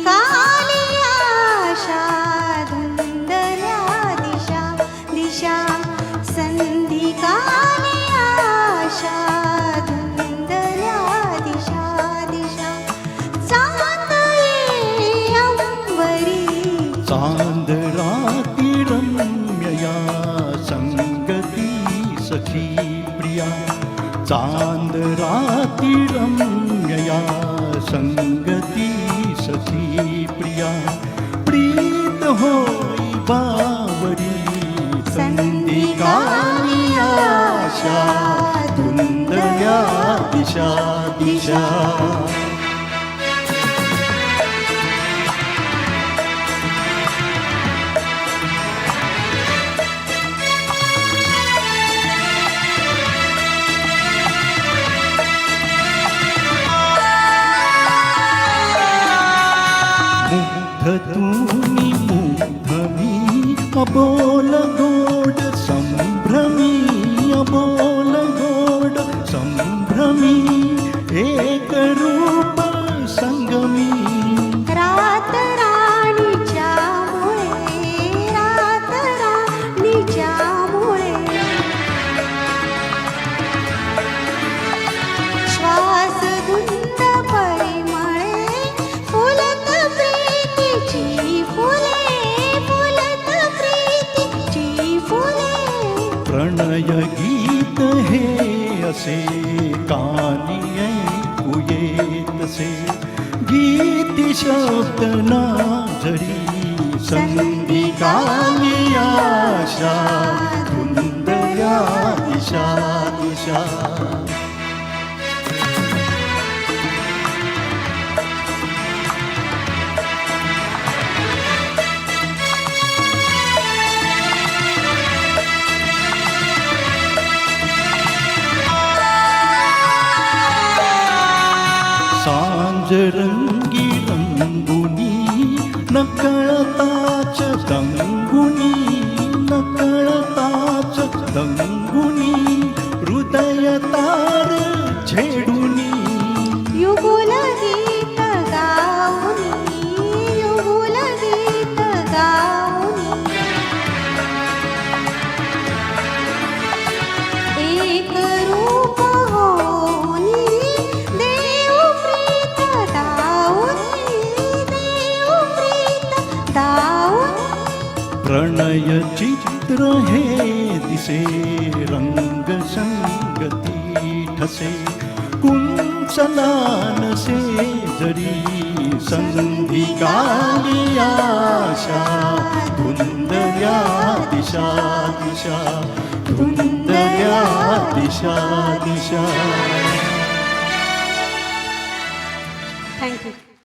काली आशा धुंदल्या दिशा दिशा संधी काली आशा धुंदल्या दिशा दिशा चांद ये अंबरी चांद राती रम्यया संगती सखी प्रिया चांद राती रम्यया संगती सखी प्रिया प्रीत होई बावरी संधी काली आशा धुंदल्या दिशा दिशा मुग्धतूनी मुग्धमी अबोल गोड संभ्रमी अबोल गोड संभ्रमी एक रूप संगमी रात राणीच्या मुळे रात राणीच्या मुळे श्वास धुंद परिमळे फुलत प्रीतीची फुले फुलत प्रीतीची फुले प्रणय गीत हे असे कानी ऐकू येतसे गीती शब्द ना जरी संधी काली आशा धुंदल्या दिशा दिशा सांज रंगी रंगुनी नकळताच दंगुनी नकळताच दंगुनी हृदय तार छेडुनी युगुल गीत गाऊनी युगुल गीत गाऊनी एक रूप होनी देव प्रीत दाऊनी देव प्रीत दाऊनी प्रणय चित्र हे दिसे रंग संगती ठसे कुंचलानसे जरी संधी काली आशा धुंदल्या दिशा दिशा धुंदल्या दिशा दिशा थँक्यू.